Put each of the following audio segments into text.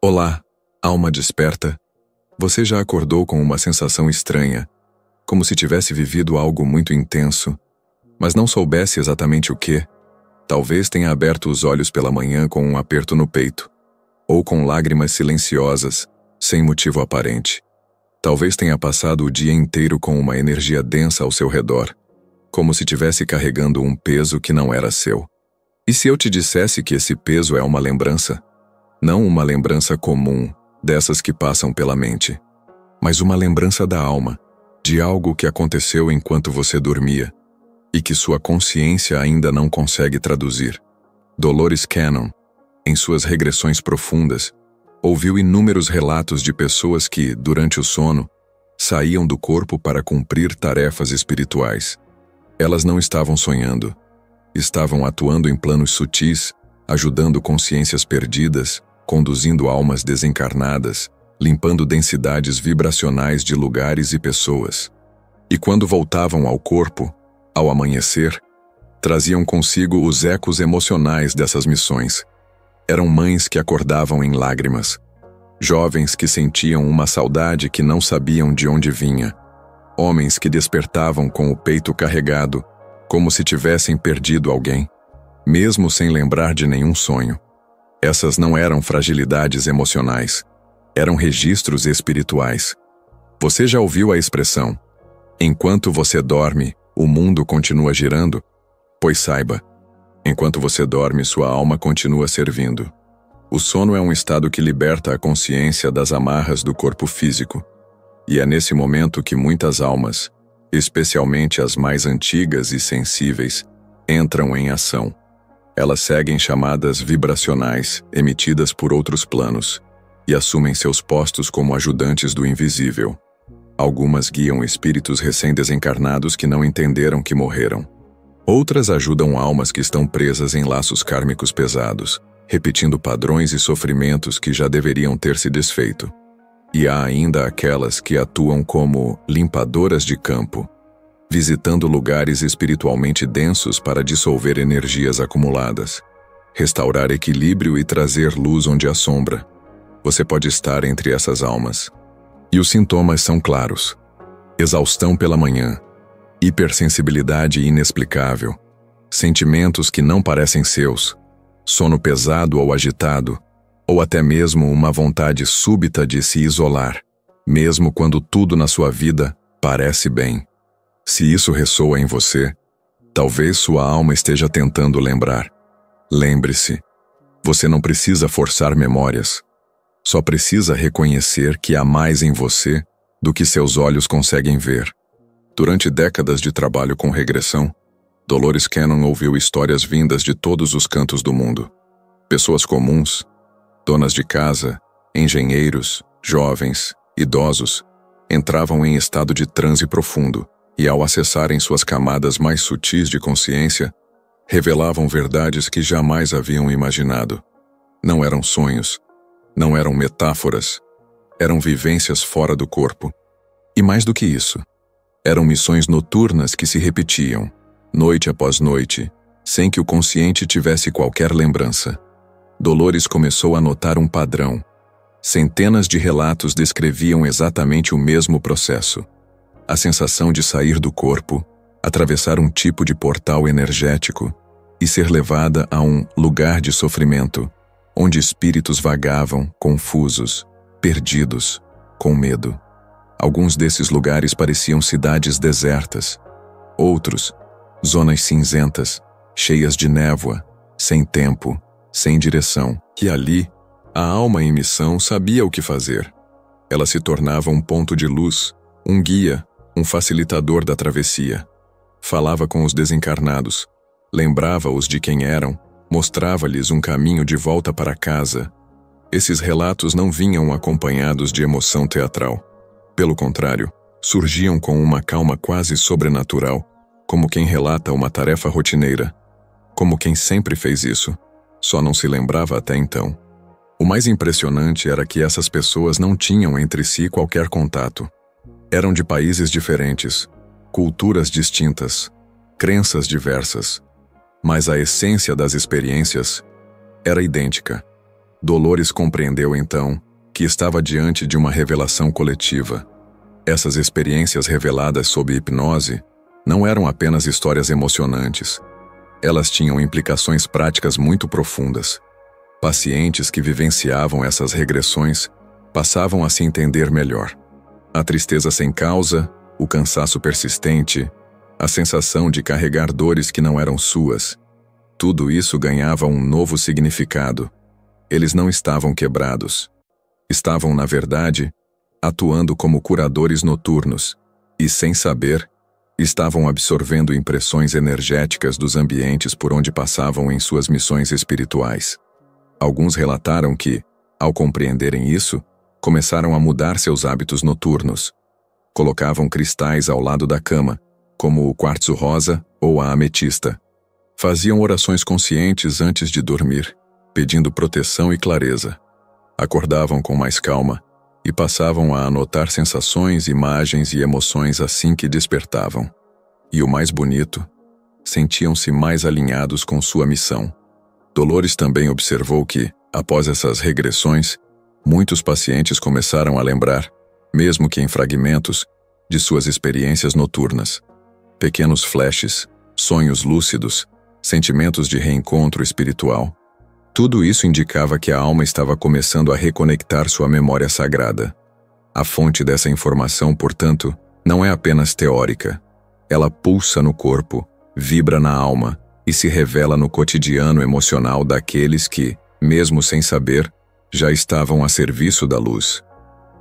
Olá, alma desperta. Você já acordou com uma sensação estranha, como se tivesse vivido algo muito intenso, mas não soubesse exatamente o que? Talvez tenha aberto os olhos pela manhã com um aperto no peito, ou com lágrimas silenciosas, sem motivo aparente. Talvez tenha passado o dia inteiro com uma energia densa ao seu redor, como se tivesse carregando um peso que não era seu. E se eu te dissesse que esse peso é uma lembrança? Não uma lembrança comum, dessas que passam pela mente, mas uma lembrança da alma, de algo que aconteceu enquanto você dormia, e que sua consciência ainda não consegue traduzir. Dolores Cannon, em suas regressões profundas, ouviu inúmeros relatos de pessoas que, durante o sono, saíam do corpo para cumprir tarefas espirituais. Elas não estavam sonhando. Estavam atuando em planos sutis, ajudando consciências perdidas, conduzindo almas desencarnadas, limpando densidades vibracionais de lugares e pessoas. E quando voltavam ao corpo, ao amanhecer, traziam consigo os ecos emocionais dessas missões. Eram mães que acordavam em lágrimas, jovens que sentiam uma saudade que não sabiam de onde vinha, homens que despertavam com o peito carregado, como se tivessem perdido alguém, mesmo sem lembrar de nenhum sonho. Essas não eram fragilidades emocionais, eram registros espirituais. Você já ouviu a expressão, enquanto você dorme, o mundo continua girando? Pois saiba, enquanto você dorme, sua alma continua servindo. O sono é um estado que liberta a consciência das amarras do corpo físico. E é nesse momento que muitas almas, especialmente as mais antigas e sensíveis, entram em ação. Elas seguem chamadas vibracionais, emitidas por outros planos, e assumem seus postos como ajudantes do invisível. Algumas guiam espíritos recém-desencarnados que não entenderam que morreram. Outras ajudam almas que estão presas em laços kármicos pesados, repetindo padrões e sofrimentos que já deveriam ter se desfeito. E há ainda aquelas que atuam como limpadoras de campo, visitando lugares espiritualmente densos para dissolver energias acumuladas, restaurar equilíbrio e trazer luz onde há sombra. Você pode estar entre essas almas. E os sintomas são claros: exaustão pela manhã, hipersensibilidade inexplicável, sentimentos que não parecem seus, sono pesado ou agitado, ou até mesmo uma vontade súbita de se isolar, mesmo quando tudo na sua vida parece bem. Se isso ressoa em você, talvez sua alma esteja tentando lembrar. Lembre-se, você não precisa forçar memórias. Só precisa reconhecer que há mais em você do que seus olhos conseguem ver. Durante décadas de trabalho com regressão, Dolores Cannon ouviu histórias vindas de todos os cantos do mundo. Pessoas comuns, donas de casa, engenheiros, jovens, idosos, entravam em estado de transe profundo e, ao acessarem suas camadas mais sutis de consciência, revelavam verdades que jamais haviam imaginado. Não eram sonhos, não eram metáforas, eram vivências fora do corpo. E mais do que isso, eram missões noturnas que se repetiam, noite após noite, sem que o consciente tivesse qualquer lembrança. Dolores começou a notar um padrão. Centenas de relatos descreviam exatamente o mesmo processo. A sensação de sair do corpo, atravessar um tipo de portal energético e ser levada a um lugar de sofrimento, onde espíritos vagavam, confusos, perdidos, com medo. Alguns desses lugares pareciam cidades desertas. Outros, zonas cinzentas, cheias de névoa, sem tempo, sem direção. E ali, a alma em missão sabia o que fazer. Ela se tornava um ponto de luz, um guia, um facilitador da travessia. Falava com os desencarnados, lembrava-os de quem eram, mostrava-lhes um caminho de volta para casa. Esses relatos não vinham acompanhados de emoção teatral. Pelo contrário, surgiam com uma calma quase sobrenatural, como quem relata uma tarefa rotineira, como quem sempre fez isso, só não se lembrava até então. O mais impressionante era que essas pessoas não tinham entre si qualquer contato. Eram de países diferentes, culturas distintas, crenças diversas, mas a essência das experiências era idêntica. Dolores compreendeu então que estava diante de uma revelação coletiva. Essas experiências reveladas sob hipnose não eram apenas histórias emocionantes. Elas tinham implicações práticas muito profundas. Pacientes que vivenciavam essas regressões passavam a se entender melhor. A tristeza sem causa, o cansaço persistente, a sensação de carregar dores que não eram suas, tudo isso ganhava um novo significado. Eles não estavam quebrados. Estavam, na verdade, atuando como curadores noturnos e, sem saber, estavam absorvendo impressões energéticas dos ambientes por onde passavam em suas missões espirituais. Alguns relataram que, ao compreenderem isso, começaram a mudar seus hábitos noturnos. Colocavam cristais ao lado da cama, como o quartzo rosa ou a ametista. Faziam orações conscientes antes de dormir, pedindo proteção e clareza. Acordavam com mais calma e passavam a anotar sensações, imagens e emoções assim que despertavam. E o mais bonito, sentiam-se mais alinhados com sua missão. Dolores também observou que, após essas regressões, muitos pacientes começaram a lembrar, mesmo que em fragmentos, de suas experiências noturnas. Pequenos flashes, sonhos lúcidos, sentimentos de reencontro espiritual. Tudo isso indicava que a alma estava começando a reconectar sua memória sagrada. A fonte dessa informação, portanto, não é apenas teórica. Ela pulsa no corpo, vibra na alma e se revela no cotidiano emocional daqueles que, mesmo sem saber, já estavam a serviço da luz.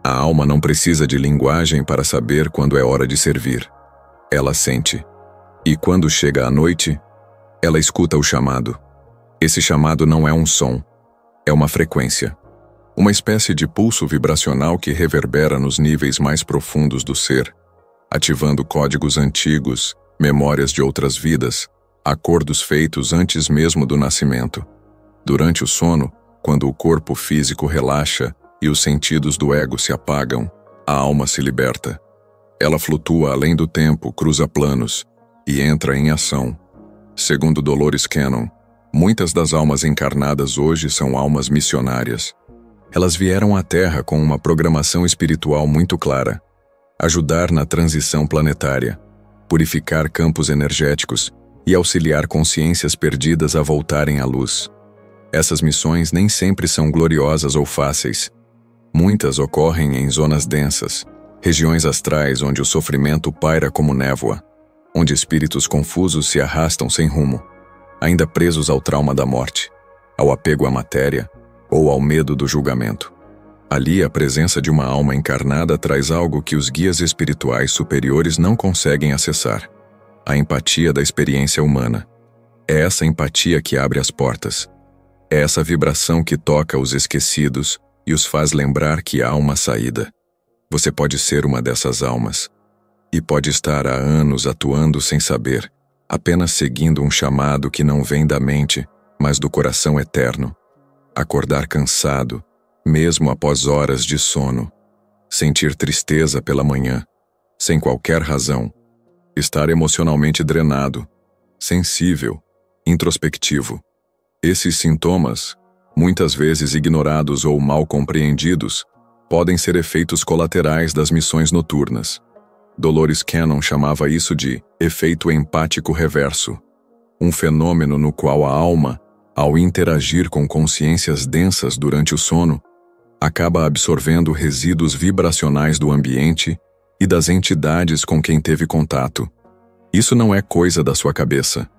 A alma não precisa de linguagem para saber quando é hora de servir. Ela sente. E quando chega a noite, ela escuta o chamado. Esse chamado não é um som, é uma frequência. Uma espécie de pulso vibracional que reverbera nos níveis mais profundos do ser, ativando códigos antigos, memórias de outras vidas, acordos feitos antes mesmo do nascimento. Durante o sono, quando o corpo físico relaxa e os sentidos do ego se apagam, a alma se liberta. Ela flutua além do tempo, cruza planos e entra em ação. Segundo Dolores Cannon, muitas das almas encarnadas hoje são almas missionárias. Elas vieram à Terra com uma programação espiritual muito clara: ajudar na transição planetária, purificar campos energéticos e auxiliar consciências perdidas a voltarem à luz. Essas missões nem sempre são gloriosas ou fáceis. Muitas ocorrem em zonas densas, regiões astrais onde o sofrimento paira como névoa, onde espíritos confusos se arrastam sem rumo, ainda presos ao trauma da morte, ao apego à matéria ou ao medo do julgamento. Ali, a presença de uma alma encarnada traz algo que os guias espirituais superiores não conseguem acessar: a empatia da experiência humana. É essa empatia que abre as portas. É essa vibração que toca os esquecidos e os faz lembrar que há uma saída. Você pode ser uma dessas almas. E pode estar há anos atuando sem saber, apenas seguindo um chamado que não vem da mente, mas do coração eterno. Acordar cansado, mesmo após horas de sono. Sentir tristeza pela manhã, sem qualquer razão. Estar emocionalmente drenado, sensível, introspectivo. Esses sintomas, muitas vezes ignorados ou mal compreendidos, podem ser efeitos colaterais das missões noturnas. Dolores Cannon chamava isso de efeito empático reverso, um fenômeno no qual a alma, ao interagir com consciências densas durante o sono, acaba absorvendo resíduos vibracionais do ambiente e das entidades com quem teve contato. Isso não é coisa da sua cabeça.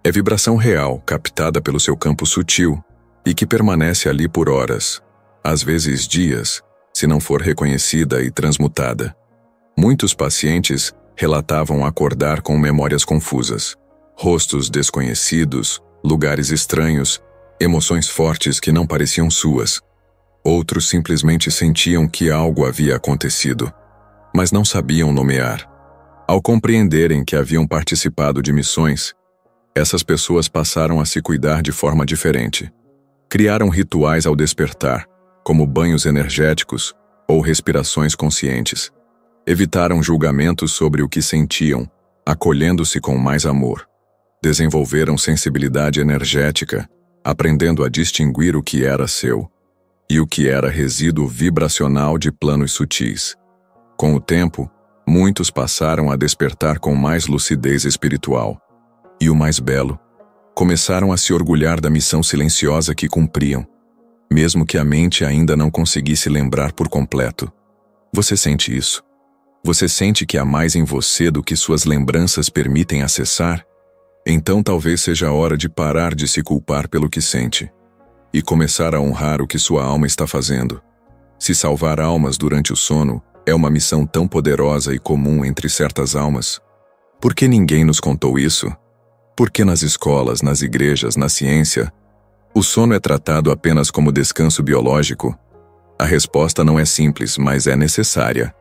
É vibração real, captada pelo seu campo sutil e que permanece ali por horas, às vezes dias, se não for reconhecida e transmutada. Muitos pacientes relatavam acordar com memórias confusas, rostos desconhecidos, lugares estranhos, emoções fortes que não pareciam suas. Outros simplesmente sentiam que algo havia acontecido, mas não sabiam nomear. Ao compreenderem que haviam participado de missões, essas pessoas passaram a se cuidar de forma diferente. Criaram rituais ao despertar, como banhos energéticos ou respirações conscientes. Evitaram julgamentos sobre o que sentiam, acolhendo-se com mais amor. Desenvolveram sensibilidade energética, aprendendo a distinguir o que era seu e o que era resíduo vibracional de planos sutis. Com o tempo, muitos passaram a despertar com mais lucidez espiritual. E o mais belo, começaram a se orgulhar da missão silenciosa que cumpriam, mesmo que a mente ainda não conseguisse lembrar por completo. Você sente isso? Você sente que há mais em você do que suas lembranças permitem acessar? Então talvez seja a hora de parar de se culpar pelo que sente e começar a honrar o que sua alma está fazendo. Se salvar almas durante o sono é uma missão tão poderosa e comum entre certas almas, por que ninguém nos contou isso? Por que nas escolas, nas igrejas, na ciência, o sono é tratado apenas como descanso biológico? A resposta não é simples, mas é necessária.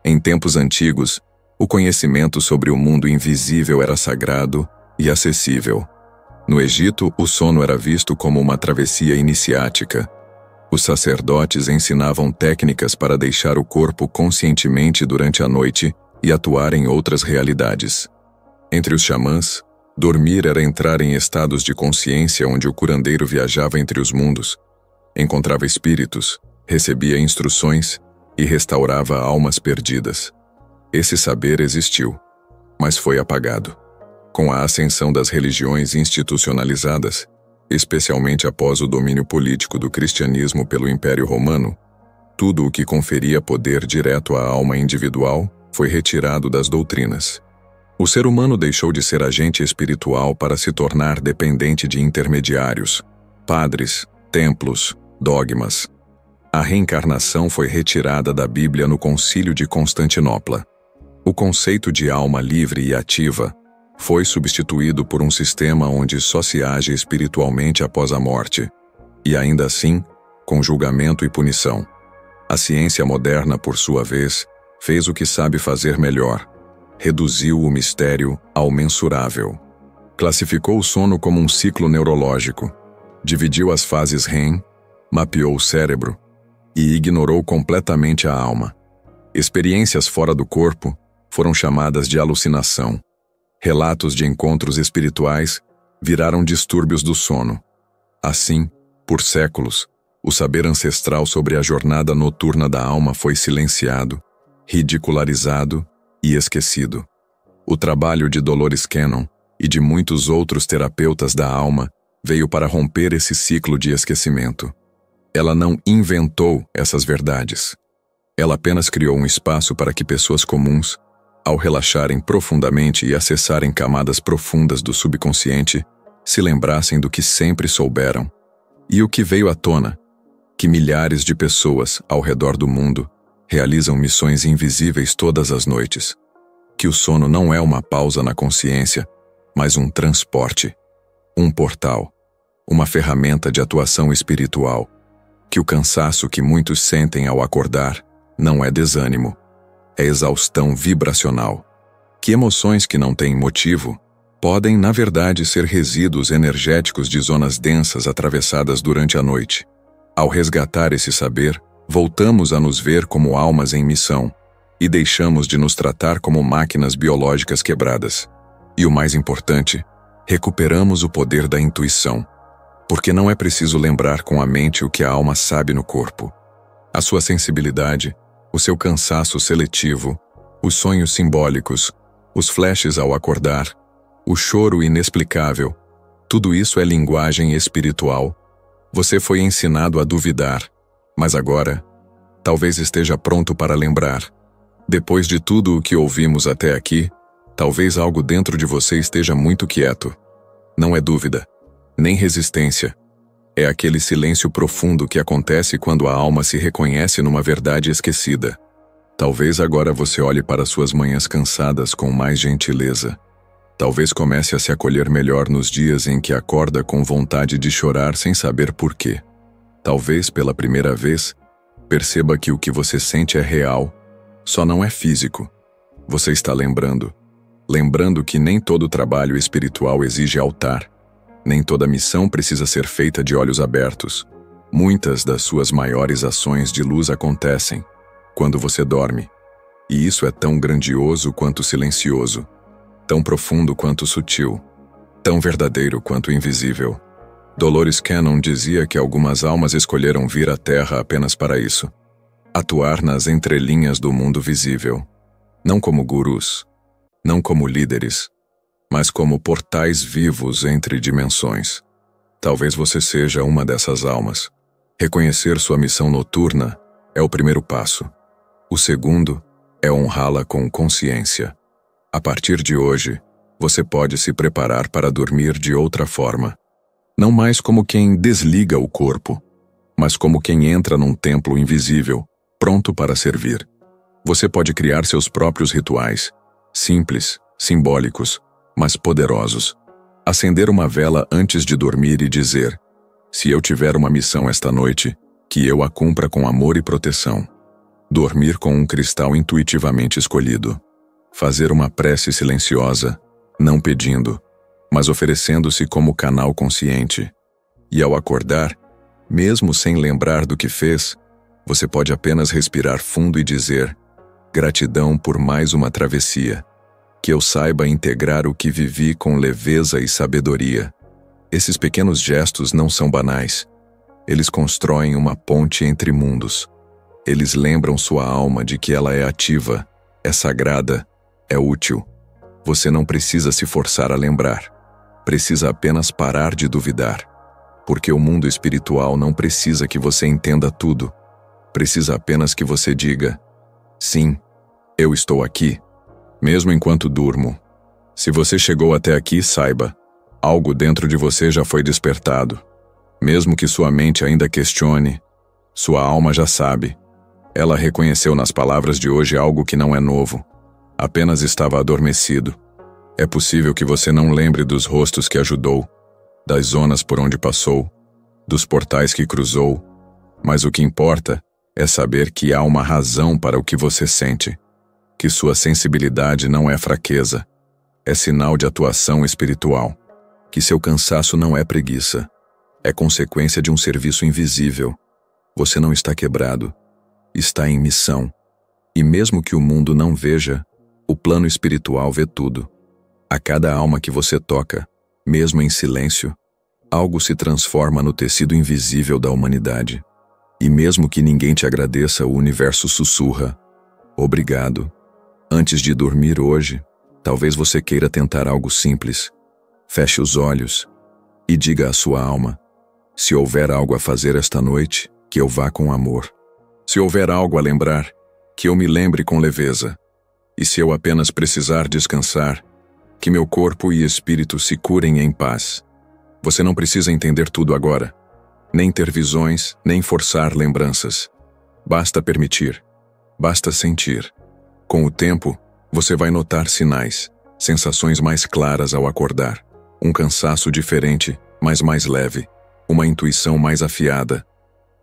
Em tempos antigos, o conhecimento sobre o mundo invisível era sagrado e acessível. No Egito, o sono era visto como uma travessia iniciática. Os sacerdotes ensinavam técnicas para deixar o corpo conscientemente durante a noite e atuar em outras realidades. Entre os xamãs, dormir era entrar em estados de consciência onde o curandeiro viajava entre os mundos, encontrava espíritos, recebia instruções e restaurava almas perdidas. Esse saber existiu, mas foi apagado. Com a ascensão das religiões institucionalizadas, especialmente após o domínio político do cristianismo pelo Império Romano, tudo o que conferia poder direto à alma individual foi retirado das doutrinas. O ser humano deixou de ser agente espiritual para se tornar dependente de intermediários, padres, templos, dogmas. A reencarnação foi retirada da Bíblia no Concílio de Constantinopla. O conceito de alma livre e ativa foi substituído por um sistema onde só se age espiritualmente após a morte, e ainda assim, com julgamento e punição. A ciência moderna, por sua vez, fez o que sabe fazer melhor: reduziu o mistério ao mensurável. Classificou o sono como um ciclo neurológico, dividiu as fases REM, mapeou o cérebro e ignorou completamente a alma. Experiências fora do corpo foram chamadas de alucinação. Relatos de encontros espirituais viraram distúrbios do sono. Assim, por séculos, o saber ancestral sobre a jornada noturna da alma foi silenciado, ridicularizado e esquecido. O trabalho de Dolores Cannon e de muitos outros terapeutas da alma veio para romper esse ciclo de esquecimento. Ela não inventou essas verdades. Ela apenas criou um espaço para que pessoas comuns, ao relaxarem profundamente e acessarem camadas profundas do subconsciente, se lembrassem do que sempre souberam. E o que veio à tona? Que milhares de pessoas, ao redor do mundo, realizam missões invisíveis todas as noites. Que o sono não é uma pausa na consciência, mas um transporte, um portal, uma ferramenta de atuação espiritual. Que o cansaço que muitos sentem ao acordar não é desânimo, é exaustão vibracional. Que emoções que não têm motivo podem, na verdade, ser resíduos energéticos de zonas densas atravessadas durante a noite. Ao resgatar esse saber, voltamos a nos ver como almas em missão e deixamos de nos tratar como máquinas biológicas quebradas. E o mais importante, recuperamos o poder da intuição, porque não é preciso lembrar com a mente o que a alma sabe no corpo. A sua sensibilidade, o seu cansaço seletivo, os sonhos simbólicos, os flashes ao acordar, o choro inexplicável, tudo isso é linguagem espiritual. Você foi ensinado a duvidar, mas agora, talvez esteja pronto para lembrar. Depois de tudo o que ouvimos até aqui, talvez algo dentro de você esteja muito quieto. Não é dúvida, nem resistência. É aquele silêncio profundo que acontece quando a alma se reconhece numa verdade esquecida. Talvez agora você olhe para suas manhãs cansadas com mais gentileza. Talvez comece a se acolher melhor nos dias em que acorda com vontade de chorar sem saber por quê. Talvez, pela primeira vez, perceba que o que você sente é real, só não é físico. Você está lembrando que nem todo trabalho espiritual exige altar. Nem toda missão precisa ser feita de olhos abertos. Muitas das suas maiores ações de luz acontecem quando você dorme. E isso é tão grandioso quanto silencioso, tão profundo quanto sutil, tão verdadeiro quanto invisível. Dolores Cannon dizia que algumas almas escolheram vir à Terra apenas para isso. Atuar nas entrelinhas do mundo visível. Não como gurus, não como líderes, mas como portais vivos entre dimensões. Talvez você seja uma dessas almas. Reconhecer sua missão noturna é o primeiro passo. O segundo é honrá-la com consciência. A partir de hoje, você pode se preparar para dormir de outra forma. Não mais como quem desliga o corpo, mas como quem entra num templo invisível, pronto para servir. Você pode criar seus próprios rituais, simples, simbólicos, mas poderosos. Acender uma vela antes de dormir e dizer: se eu tiver uma missão esta noite, que eu a cumpra com amor e proteção. Dormir com um cristal intuitivamente escolhido. Fazer uma prece silenciosa, não pedindo, mas oferecendo-se como canal consciente. E ao acordar, mesmo sem lembrar do que fez, você pode apenas respirar fundo e dizer: gratidão por mais uma travessia. Que eu saiba integrar o que vivi com leveza e sabedoria. Esses pequenos gestos não são banais. Eles constroem uma ponte entre mundos. Eles lembram sua alma de que ela é ativa, é sagrada, é útil. Você não precisa se forçar a lembrar. Precisa apenas parar de duvidar. Porque o mundo espiritual não precisa que você entenda tudo. Precisa apenas que você diga: sim, eu estou aqui. Mesmo enquanto durmo. Se você chegou até aqui, saiba, algo dentro de você já foi despertado. Mesmo que sua mente ainda questione, sua alma já sabe. Ela reconheceu nas palavras de hoje algo que não é novo. Apenas estava adormecido. É possível que você não lembre dos rostos que ajudou, das zonas por onde passou, dos portais que cruzou, mas o que importa é saber que há uma razão para o que você sente. Que sua sensibilidade não é fraqueza, é sinal de atuação espiritual. Que seu cansaço não é preguiça, é consequência de um serviço invisível. Você não está quebrado, está em missão. E mesmo que o mundo não veja, o plano espiritual vê tudo. A cada alma que você toca, mesmo em silêncio, algo se transforma no tecido invisível da humanidade. E mesmo que ninguém te agradeça, o universo sussurra: obrigado. Antes de dormir hoje, talvez você queira tentar algo simples. Feche os olhos e diga à sua alma: se houver algo a fazer esta noite, que eu vá com amor. Se houver algo a lembrar, que eu me lembre com leveza. E se eu apenas precisar descansar, que meu corpo e espírito se curem em paz. Você não precisa entender tudo agora, nem ter visões, nem forçar lembranças. Basta permitir, basta sentir. Com o tempo, você vai notar sinais, sensações mais claras ao acordar, um cansaço diferente, mas mais leve, uma intuição mais afiada,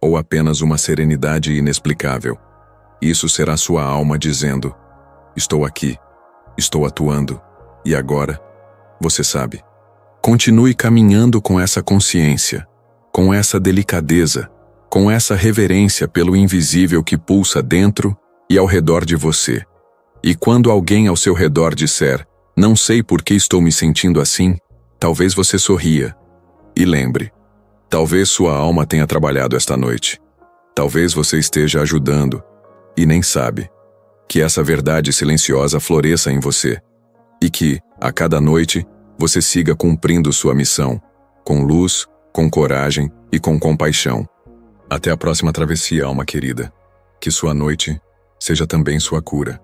ou apenas uma serenidade inexplicável. Isso será sua alma dizendo: estou aqui, estou atuando, e agora, você sabe. Continue caminhando com essa consciência, com essa delicadeza, com essa reverência pelo invisível que pulsa dentro e ao redor de você. E quando alguém ao seu redor disser: não sei por que estou me sentindo assim, talvez você sorria. E lembre, talvez sua alma tenha trabalhado esta noite. Talvez você esteja ajudando, e nem sabe. Que essa verdade silenciosa floresça em você. E que, a cada noite, você siga cumprindo sua missão, com luz, com coragem e com compaixão. Até a próxima travessia, alma querida. Que sua noite seja também sua cura.